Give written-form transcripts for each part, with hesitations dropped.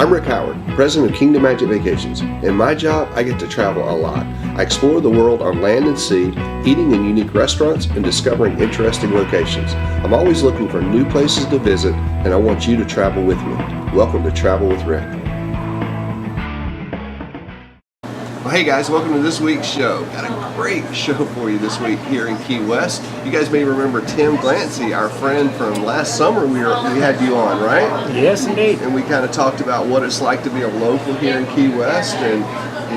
I'm Rick Howard, president of Kingdom Magic Vacations. In my job, I get to travel a lot. I explore the world on land and sea, eating in unique restaurants and discovering interesting locations. I'm always looking for new places to visit, and I want you to travel with me. Welcome to Travel with Rick. Well, hey guys, welcome to this week's show. Got a great show for you this week here in Key West. You guys may remember Tim Glancey, our friend from last summer. We had you on, right? Yes, indeed. And we kind of talked about what it's like to be a local here in Key West, and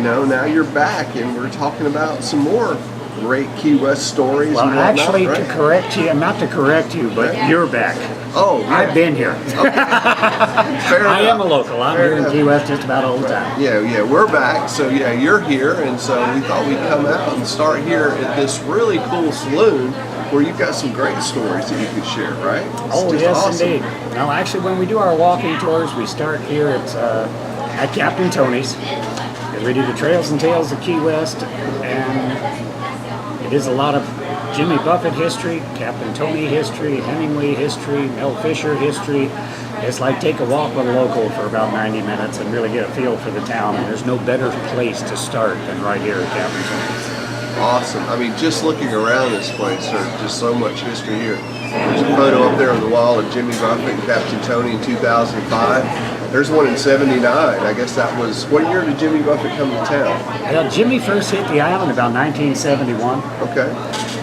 now you're back, and we're talking about some more great Key West stories. Well, and whatnot, actually, right? to correct you, not to correct you, but Okay. you're back. Oh, yeah. I've been here. Okay. Fair I enough. am a local. I'm Fair here enough. in Key West just about all the time. Yeah, we're back. So yeah, you're here, and so we thought we'd come out and start here at this really cool saloon where you've got some great stories that you could share, right? It's Oh, just yes, awesome. indeed. Now, actually, when we do our walking tours, we start here at Captain Tony's. We do the Trails and Tales of Key West, and it is a lot of Jimmy Buffett history, Captain Tony history, Hemingway history, Mel Fisher history. It's like take a walk with a local for about 90 minutes and really get a feel for the town. And there's no better place to start than right here at Captain Tony's. Awesome. I mean, just looking around this place, there's just so much history here. There's a photo up there on the wall of Jimmy Buffett and Captain Tony in 2005. There's one in 79. I guess that was, what year did Jimmy Buffett come to town? Well, Jimmy first hit the island about 1971. Okay.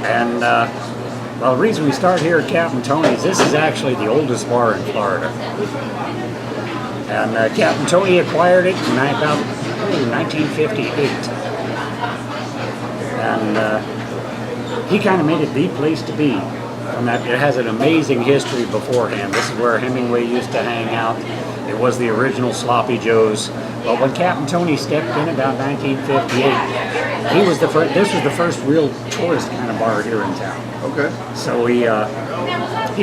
And, well, the reason we start here at Captain Tony's, this is actually the oldest bar in Florida. And Captain Tony acquired it in about 1958. And he kind of made it the place to be. And that it has an amazing history beforehand. This is where Hemingway used to hang out. It was the original Sloppy Joe's. But when Captain Tony stepped in about 1958, he was the first. This was the first real tourist kind of bar here in town. Okay. So he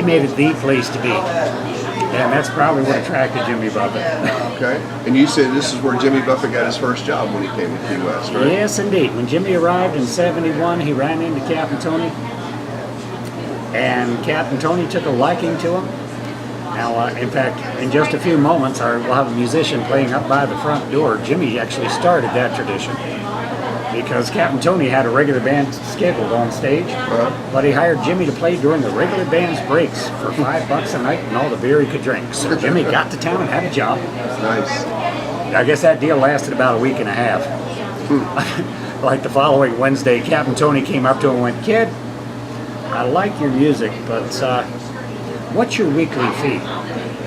made it the place to be, and that's probably what attracted Jimmy Buffett. Okay. And you said this is where Jimmy Buffett got his first job when he came to Key West, right? Yes, indeed. When Jimmy arrived in '71, he ran into Captain Tony, and Captain Tony took a liking to him. Now, in fact, in just a few moments, we'll have a musician playing up by the front door. Jimmy actually started that tradition because Captain Tony had a regular band scheduled on stage, but he hired Jimmy to play during the regular band's breaks for $5 a night and all the beer he could drink. So Jimmy got to town and had a job. Nice. I guess that deal lasted about a week and a half. Like the following Wednesday, Captain Tony came up to him and went, "Kid, I like your music, but what's your weekly fee?"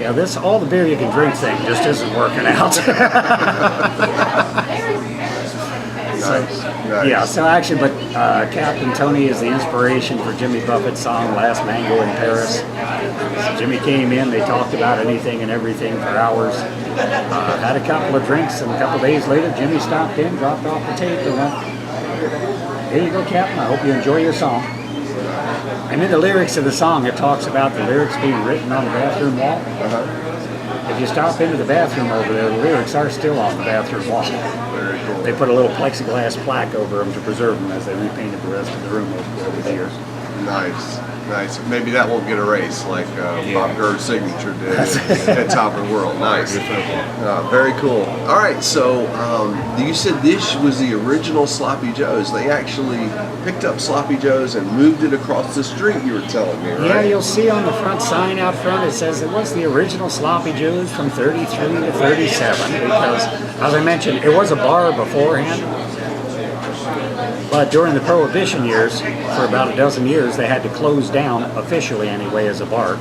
Yeah, all the beer you can drink thing just isn't working out. Nice. Yeah, so actually, but Captain Tony is the inspiration for Jimmy Buffett's song "Last Mango in Paris." So Jimmy came in, they talked about anything and everything for hours, had a couple of drinks, and a couple of days later, Jimmy stopped in, dropped off the tape, and went, "Here you go, Captain, I hope you enjoy your song." And in the lyrics of the song, it talks about the lyrics being written on the bathroom wall. If you stop into the bathroom over there, the lyrics are still on the bathroom wall. Very cool. They put a little plexiglass plaque over them to preserve them as they repainted the rest of the room over the years. Nice. Maybe that won't get erased like Bob Gurd's signature did at Top of the World. Nice. Very cool. All right, so you said this was the original Sloppy Joe's. They actually picked up Sloppy Joe's and moved it across the street, you were telling me, right? Yeah, you'll see on the front sign out front, it says it was the original Sloppy Joe's from 33 to 37 because, as I mentioned, it was a bar beforehand. But during the Prohibition years, for about a dozen years, they had to close down, officially anyway, as a bar.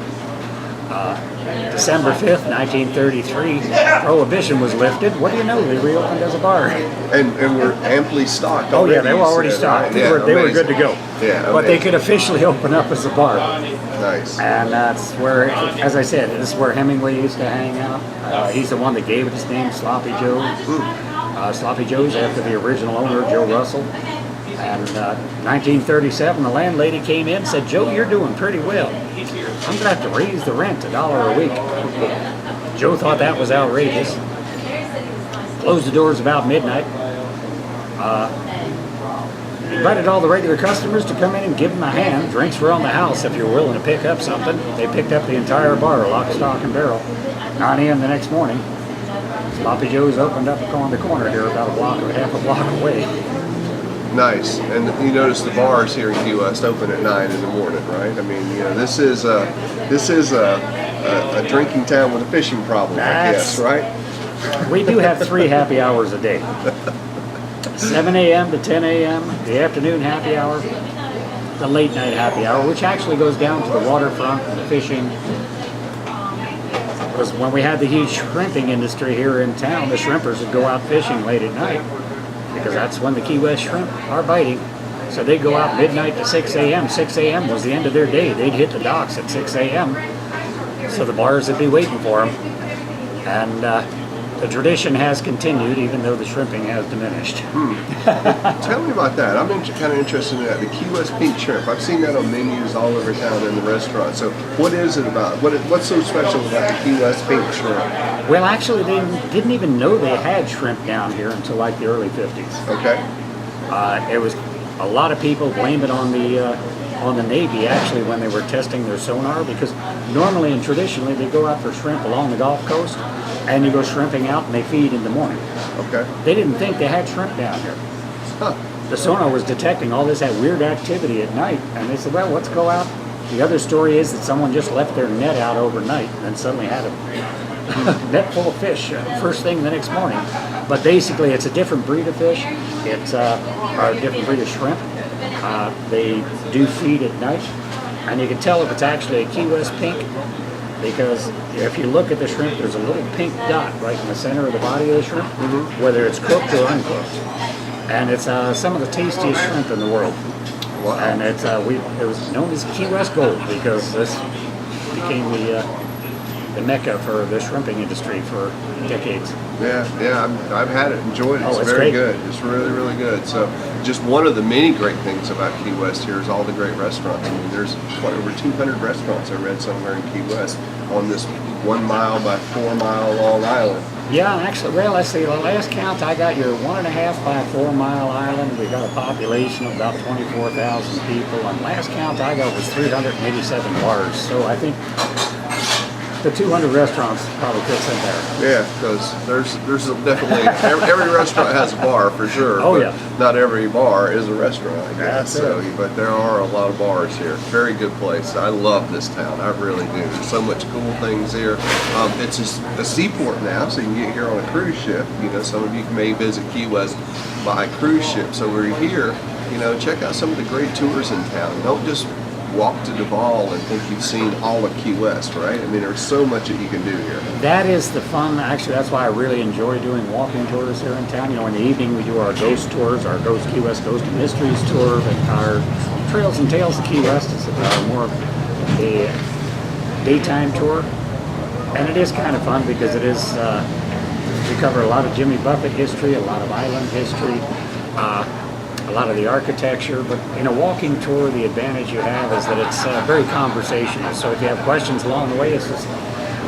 December 5th, 1933, Prohibition was lifted. What do you know? They reopened as a bar. And were amply stocked. Oh yeah, already, they were already stocked. Right? They were good to go. Yeah, but they could officially open up as a bar. Nice. And that's where, as I said, this is where Hemingway used to hang out. He's the one that gave it his name, Sloppy Joe. Sloppy Joe's after the original owner, Joe Russell. And 1937, the landlady came in and said, "Joe, you're doing pretty well. I'm going to have to raise the rent $1 a week." Joe thought that was outrageous. Closed the doors about midnight. Invited all the regular customers to come in and give them a hand. Drinks were on the house if you were willing to pick up something. They picked up the entire bar, lock, stock, and barrel. 9 a.m. the next morning. Sloppy Joe's opened up on the corner here, about half a block away. Nice. And you notice the bars here in Key West open at 9 in the morning, right? I mean, this is a drinking town with a fishing problem, I guess, right? We do have 3 happy hours a day. 7 a.m. to 10 a.m., the afternoon happy hour, the late night happy hour, which actually goes down to the waterfront and the fishing. Because when we had the huge shrimping industry here in town, the shrimpers would go out fishing late at night, because that's when the Key West shrimp are biting. So they'd go out midnight to 6 a.m. 6 a.m. was the end of their day. They'd hit the docks at 6 a.m. So the bars would be waiting for them. And the tradition has continued, even though the shrimping has diminished. Tell me about that. I'm kind of interested in that. The Key West pink shrimp. I've seen that on menus all over town in the restaurant. So what is it about? What's so special about the Key West pink shrimp? Well, actually, they didn't even know they had shrimp down here until like the early 50s. Okay. It was a lot of people blame it on the Navy, actually, when they were testing their sonar, because normally and traditionally they go out for shrimp along the Gulf Coast, and you go shrimping out and they feed in the morning. Okay. They didn't think they had shrimp down here. Huh. The sonar was detecting all that weird activity at night, and they said, well, let's go out. The other story is that someone just left their net out overnight and suddenly had a net full of fish first thing the next morning. But basically, it's a different breed of fish. It's a different breed of shrimp. They do feed at night, and you can tell if it's actually a Key West pink, because if you look at the shrimp, there's a little pink dot right in the center of the body of the shrimp, whether it's cooked or uncooked. And it's some of the tastiest shrimp in the world. Wow. And it was known as Key West Gold, because this became the mecca for the shrimping industry for decades. Yeah, I've had it, enjoyed it. It's very great. good. It's really, really good. So, just one of the many great things about Key West here is all the great restaurants. I mean, there's over 200 restaurants I read somewhere in Key West on this 1 mile by 4 mile long island. Yeah, actually, well, let's see. The last count I got, you're 1.5 by 4 mile island. We got a population of about 24,000 people, and last count I got was 387 bars. So I think the 200 restaurants probably fits in there. Yeah, because there's definitely every restaurant has a bar for sure. Oh, but yeah. Not every bar is a restaurant, I guess. That's it. But there are a lot of bars here. Very good place. I love this town. I really do. There's so much cool things here. It's a seaport now, so you can get here on a cruise ship. Some of you may visit Key West by cruise ship. So we're here. Check out some of the great tours in town. Don't just walk to Duval and think you've seen all of Key West, right? I mean, there's so much that you can do here. That is the fun. Actually, that's why I really enjoy doing walking tours here in town. In the evening we do our ghost tours, our Key West Ghost and Mysteries tour, and our Trails and Tales of Key West is more of a daytime tour. And it is kind of fun because it is, we cover a lot of Jimmy Buffett history, a lot of island history, a lot of the architecture, but in a walking tour, the advantage you have is that it's very conversational. So if you have questions along the way, it's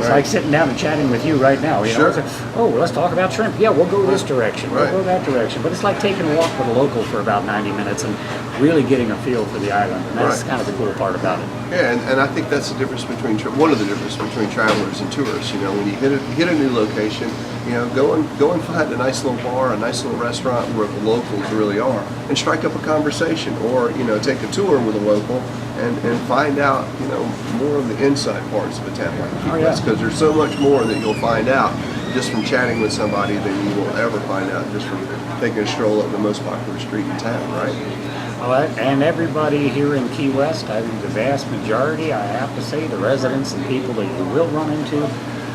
like sitting down and chatting with you right now. Sure. It's like, oh, let's talk about shrimp. Yeah, we'll go this direction. Right. We'll go that direction. But it's like taking a walk with a local for about 90 minutes and really getting a feel for the island. And that's kind of the cool part about it. Yeah, and I think that's the difference between one of the differences between travelers and tourists. When you hit a new location, go and find a nice little bar, a nice little restaurant where the locals really are, and strike up a conversation, or take a tour with a local and find out more of the inside parts of a town like Key West, because there's so much more that you'll find out just from chatting with somebody than you will ever find out just from taking a stroll up the most popular street in town, right? And everybody here in Key West, I think the vast majority, I have to say, the residents and people that you will run into,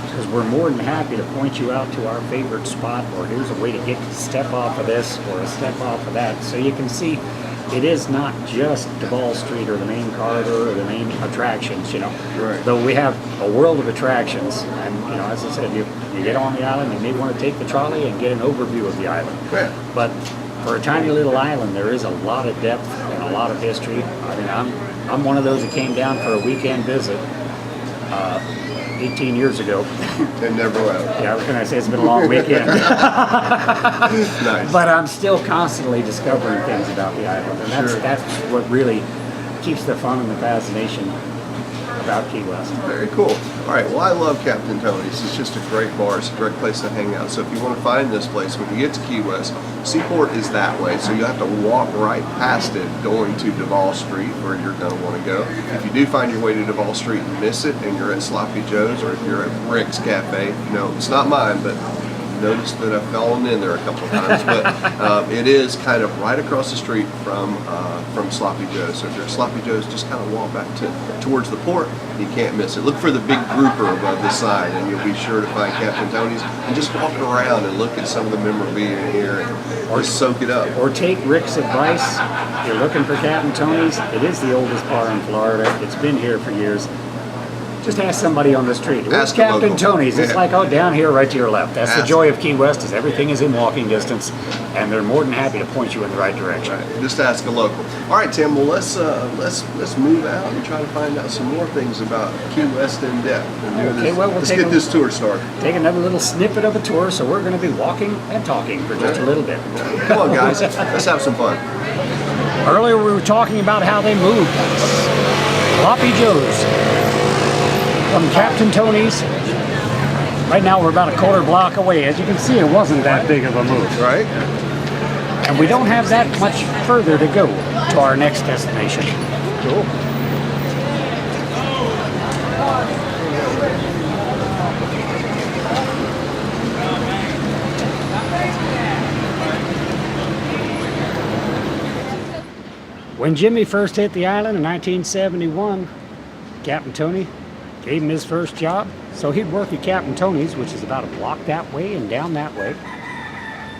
because we're more than happy to point you out to our favorite spot, or here's a way to get to step off of this or a step off of that. So you can see it is not just Duval Street or the main corridor or the main attractions, Right. Though we have a world of attractions. And, as I said, you get on the island, you may want to take the trolley and get an overview of the island. Yeah. But for a tiny little island, there is a lot of depth and a lot of history. I mean, I'm one of those that came down for a weekend visit 18 years ago. And never left. Yeah, what can I say? It's been a long weekend. Nice. But I'm still constantly discovering things about the island. And that's what really keeps the fun and the fascination about Key West. Very cool. All right, well, I love Captain Tony's. It's just a great bar. It's a great place to hang out. So if you want to find this place, when you get to Key West, Seaport is that way. So you have to walk right past it going to Duval Street, where you're going to want to go. If you do find your way to Duval Street and miss it, and you're at Sloppy Joe's, or if you're at Rick's Cafe, you know, it's not mine, but noticed that I've fallen in there a couple of times, but it is kind of right across the street from Sloppy Joe's. So if you're at Sloppy Joe's, just kind of walk back towards the port. You can't miss it. Look for the big grouper above the sign, and you'll be sure to find Captain Tony's. And just walk around and look at some of the memorabilia in here, and just soak it up. Or take Rick's advice. You're looking for Captain Tony's. It is the oldest bar in Florida. It's been here for years. Just ask somebody on the street. Where's Captain Tony's? It's like, oh, down here, right to your left. That's the joy of Key West, is everything is in walking distance, and they're more than happy to point you in the right direction. Right. Just ask a local. All right, Tim. Well, let's move out and try to find out some more things about Key West in depth. Okay, well, let's get this tour started. Take another little snippet of a tour. So we're going to be walking and talking for just a little bit. Come on, guys. Let's have some fun. Earlier, we were talking about how they moved Sloppy Joe's from Captain Tony's. Right now we're about a quarter block away. As you can see, it wasn't that big of a move. Right. And we don't have that much further to go to our next destination. Cool. When Jimmy first hit the island in 1971, Captain Tony gave him his first job, so he'd work at Captain Tony's, which is about a block that way and down that way.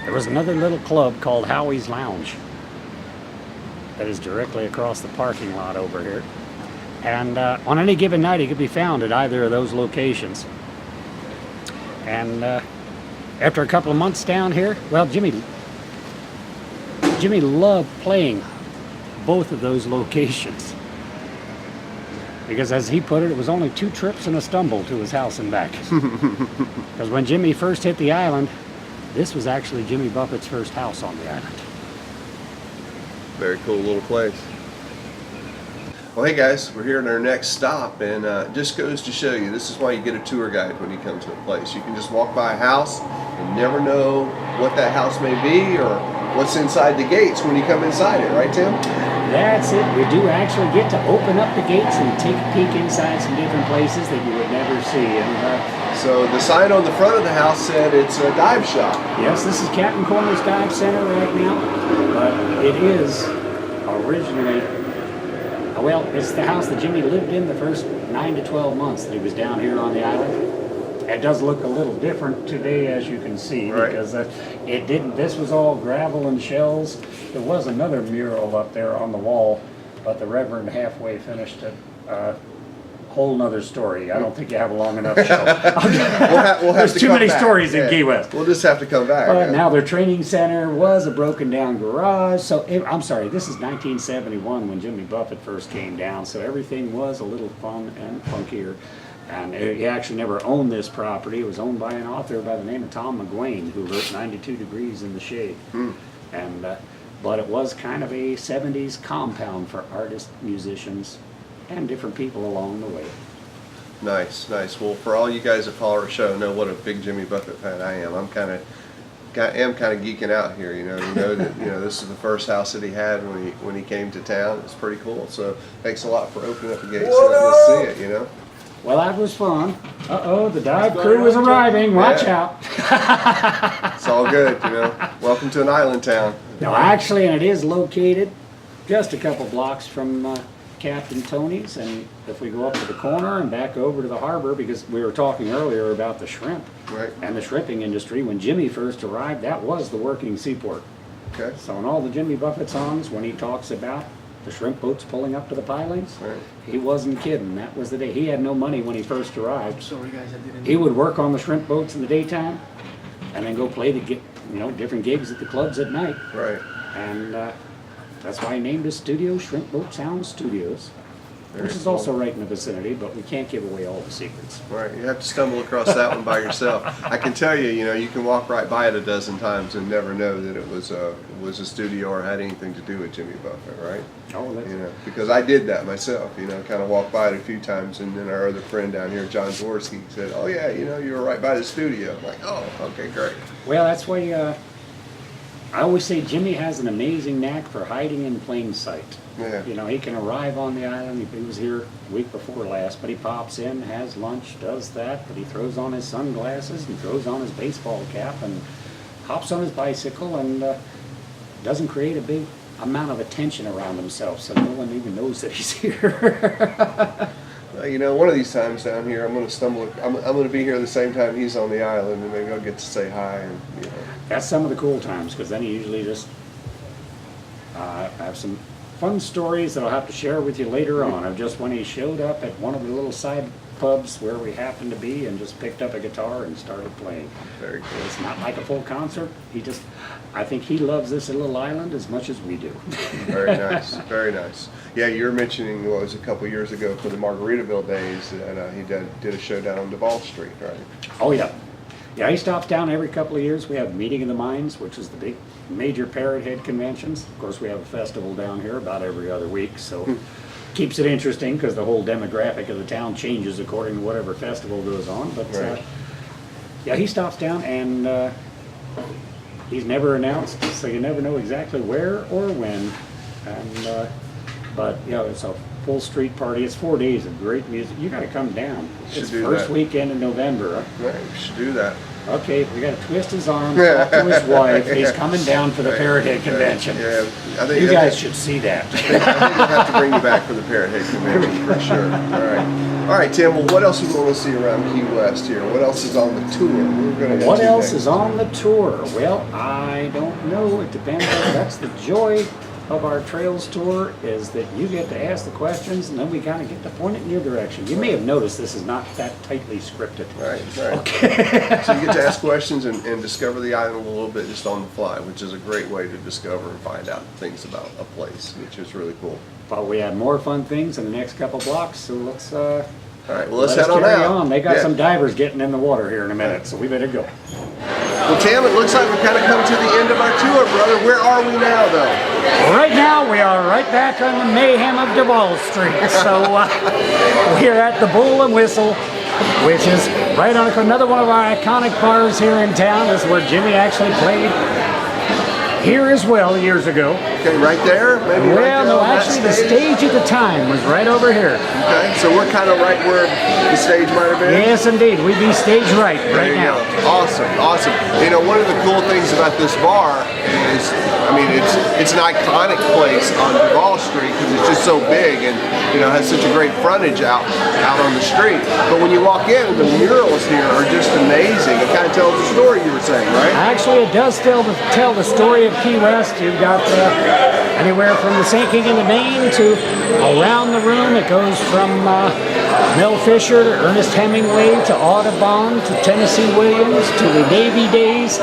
There was another little club called Howie's Lounge that is directly across the parking lot over here. And on any given night, he could be found at either of those locations. And after a couple of months down here, well, Jimmy loved playing both of those locations. Because as he put it, it was only 2 trips and a stumble to his house and back. Because when Jimmy first hit the island, this was actually Jimmy Buffett's first house on the island. Very cool little place. Well, hey guys, we're here at our next stop, and it just goes to show you, this is why you get a tour guide when you come to a place. You can just walk by a house and never know what that house may be or what's inside the gates when you come inside it, right, Tim? That's it. We do actually get to open up the gates and take a peek inside some different places that you would never see. And so the sign on the front of the house said it's a dive shop. Yes, this is Captain Corner's Dive Center right now, but it is originally, well, it's the house that Jimmy lived in the first 9 to 12 months that he was down here on the island. It does look a little different today, as you can see, right, because it didn't. This was all gravel and shells. There was another mural up there on the wall, but the Reverend halfway finished it. Whole nother story. I don't think you have a long enough show. we'll have There's to too many back. stories in Key West. We'll just have to come back. But now their training center was a broken down garage. So I'm sorry, this is 1971 when Jimmy Buffett first came down. So everything was a little fun and funkier. And he actually never owned this property. It was owned by an author by the name of Tom McGuane, who wrote 92 Degrees in the Shade. And but it was kind of a 70s compound for artists, musicians, and different people along the way. Nice, nice. Well, for all you guys that follow our show, know what a big Jimmy Buffett fan I am. I'm kind of geeking out here. You know that this is the first house that he had when he came to town. It's pretty cool. So thanks a lot for opening up the gates so letting us see it. Well, that was fun. Uh-oh, the dive crew is arriving. Watch out. It's all good, Welcome to an island town. No, actually, and it is located just a couple blocks from Captain Tony's. And if we go up to the corner and back over to the harbor, because we were talking earlier about the shrimp and the shrimping industry, when Jimmy first arrived, that was the working seaport. Okay. So in all the Jimmy Buffett songs, when he talks about the shrimp boats pulling up to the pilings, he wasn't kidding. That was the day. He had no money when he first arrived. Sorry guys, I didn't. He would work on the shrimp boats in the daytime, and then go play different gigs at the clubs at night. Right. And that's why he named his studio Shrimp Boat Sound Studios. which is also right in the vicinity, but we can't give away all the secrets. Right, you have to stumble across that one by yourself. I can tell you, you can walk right by it a dozen times and never know that it was a studio or had anything to do with Jimmy Buffett, right? Oh, that's... Because I did that myself, kind of walked by it a few times, and then our other friend down here, John Dworsky, said, oh yeah, you were right by the studio. I'm like, oh, okay, great. Well, that's why I always say Jimmy has an amazing knack for hiding in plain sight. Yeah. He can arrive on the island. He was here a week before last, but he pops in, has lunch, does that, but he throws on his sunglasses and throws on his baseball cap and hops on his bicycle and doesn't create a big amount of attention around himself, so no one even knows that he's here. One of these times down here, I'm going to stumble. I'm going to be here the same time he's on the island, and maybe I'll get to say hi. And That's some of the cool times, because then he usually just have some fun stories that I'll have to share with you later on, of just when he showed up at one of the little side pubs where we happened to be and just picked up a guitar and started playing. Very cool. It's not like a full concert. I think he loves this little island as much as we do. Very nice, very nice. Yeah, you were mentioning it was a couple years ago for the Margaritaville days, and he did a show down on Duval Street, right? Oh yeah. Yeah, he stops down every couple of years. We have Meeting of the Minds, which is the big major Parrot Head conventions. Of course, we have a festival down here about every other week, so keeps it interesting because the whole demographic of the town changes according to whatever festival goes on. But right. Yeah, he stops down, and he's never announced, so you never know exactly where or when. And but it's a full street party. It's 4 days of great music. You got to come down. It's first weekend in November. Right, we should do that. Okay, we got to twist his arm, talk to his wife. He's coming down for the Parrot Head convention. Yeah, I think you guys should see that. I think we'll have to bring you back for the Parrot Head convention for sure. All right, Tim. Well, what else are we going to see around Key West here? What else is on the tour? What else is on the tour? Well, I don't know. It depends. That's the joy of our Trails tour, is that you get to ask the questions and then we kind of get to point it in your direction. You may have noticed this is not that tightly scripted. Right. Okay. So you get to ask questions and discover the island a little bit just on the fly, which is a great way to discover and find out things about a place, which is really cool. But we have more fun things in the next couple blocks, so let's all right, well, let's head on out. They got some divers getting in the water here in a minute, so we better go. Well, Tim, it looks like we've kind of come to the end of our tour, brother. Where are we now, though? Right now, we are right back on the mayhem of Duval Street. So we're at the Bull and Whistle, which is right on another one of our iconic bars here in town. This is where Jimmy actually played here as well years ago. Okay, right there? Maybe well, no, actually the stage at the time was right over here. Okay, so we're kind of right where the stage might have been? Yes, indeed. We'd be stage right now. Awesome, awesome. One of the cool things about this bar is, it's an iconic place on Duval Street because it's just so big and, has such a great frontage out on the street. But when you walk in, the murals here are just amazing. It kind of tells the story you were saying, right? Actually, it does tell the story of Key West. You've got anywhere from the sinking in the Maine to around the room. It goes from Mel Fisher to Ernest Hemingway to Audubon to Tennessee Williams to the Navy days.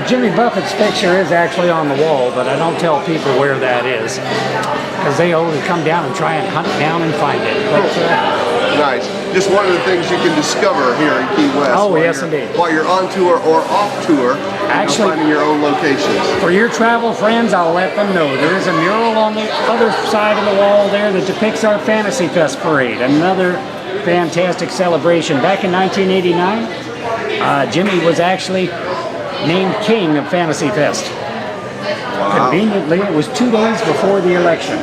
Jimmy Buffett's picture is actually on the wall, but I don't tell people where that is because they always come down and try and hunt down and find it. But, nice. Just one of the things you can discover here in Key West. Oh, yes, indeed. While you're on tour or off tour, actually finding your own locations. For your travel friends, I'll let them know. There is a mural on the other side of the wall there that depicts our Fantasy Fest parade. Another fantastic celebration. Back in 1989, Jimmy was actually named king of Fantasy Fest. Wow. Conveniently, it was 2 days before the election.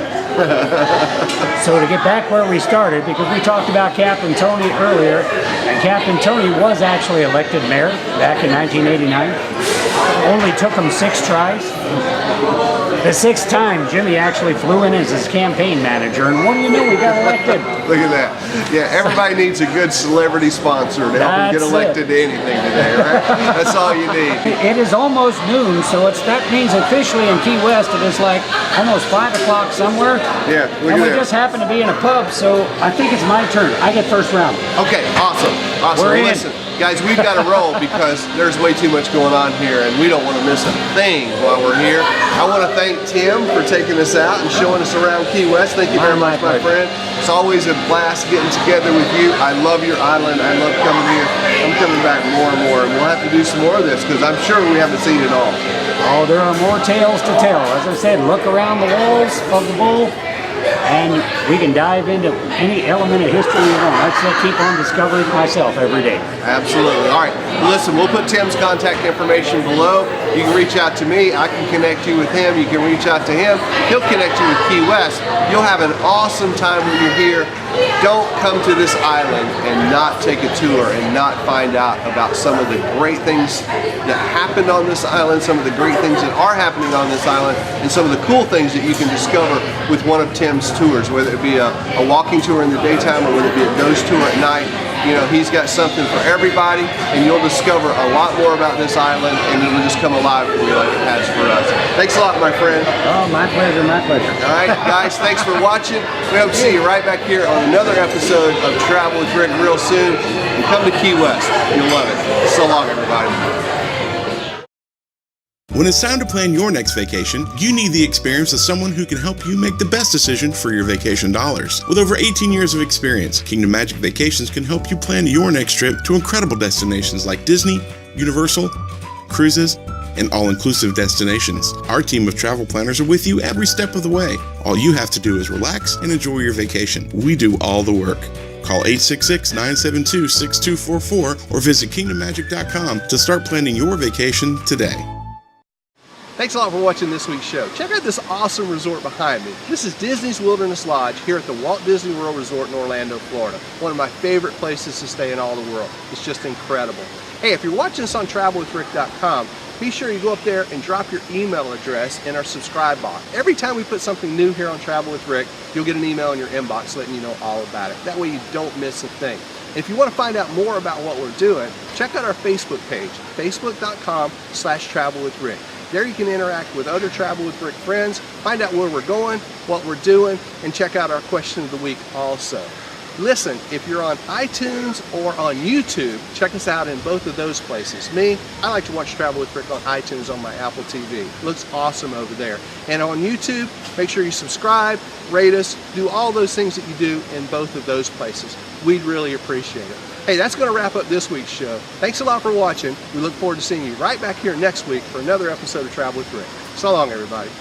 So to get back where we started, because we talked about Captain Tony earlier, and Captain Tony was actually elected mayor back in 1989. Only took him 6 tries. The 6th time, Jimmy actually flew in as his campaign manager, and what do you know, we got elected. Look at that. Yeah, everybody needs a good celebrity sponsor to help them get elected to anything today, right? That's all you need. It is almost noon, so that means officially in Key West it is like almost 5 o'clock somewhere. Yeah, and we just happen to be in a pub, so I think it's my turn. I get first round. Okay, awesome. Awesome. We're in. Listen, guys, we've got to roll because there's way too much going on here, and we don't want to miss a thing while we're here. I want to thank Tim for taking us out and showing us around Key West. Thank you very much, my friend. It's always a blast getting together with you. I love your island. I love coming here. I'm coming back more and more, and we'll have to do some more of this because I'm sure we haven't seen it all. Oh, there are more tales to tell. As I said, look around the walls of the bowl, and we can dive into any element of history you want. I still keep on discovering myself every day. Absolutely. All right. Listen, we'll put Tim's contact information below. You can reach out to me. I can connect you with him. You can reach out to him. He'll connect you with Key West. You'll have an awesome time when you're here. Don't come to this island and not take a tour and not find out about some of the great things that happened on this island, some of the great things that are happening on this island, and some of the cool things that you can discover with one of Tim's tours, whether it be a walking tour in the daytime or whether it be a ghost tour at night. You know, he's got something for everybody, and you'll discover a lot more about this island, and it'll just come alive for you like it has for us. Thanks a lot, my friend. Oh, my pleasure, my pleasure. All right, guys, thanks for watching. We hope to see you right back here on another episode of Travel with Rick real soon. And come to Key West. You'll love it. So long, everybody. When it's time to plan your next vacation, you need the experience of someone who can help you make the best decision for your vacation dollars. With over 18 years of experience, Kingdom Magic Vacations can help you plan your next trip to incredible destinations like Disney, Universal, cruises, and all-inclusive destinations. Our team of travel planners are with you every step of the way. All you have to do is relax and enjoy your vacation. We do all the work. Call 866-972-6244 or visit kingdommagic.com to start planning your vacation today. Thanks a lot for watching this week's show. Check out this awesome resort behind me. This is Disney's Wilderness Lodge here at the Walt Disney World Resort in Orlando, Florida. One of my favorite places to stay in all the world. It's just incredible. Hey, if you're watching this on travelwithrick.com, be sure you go up there and drop your email address in our subscribe box. Every time we put something new here on Travel with Rick, you'll get an email in your inbox letting you know all about it. That way you don't miss a thing. And if you want to find out more about what we're doing, check out our Facebook page, facebook.com/travelwithrick. There you can interact with other Travel with Rick friends, find out where we're going, what we're doing, and check out our question of the week also. Listen, if you're on iTunes or on YouTube, check us out in both of those places. I like to watch Travel with Rick on iTunes on my Apple TV. It looks awesome over there. And on YouTube, make sure you subscribe, rate us, do all those things that you do in both of those places. We'd really appreciate it. Hey, that's going to wrap up this week's show. Thanks a lot for watching. We look forward to seeing you right back here next week for another episode of Travel with Rick. So long, everybody.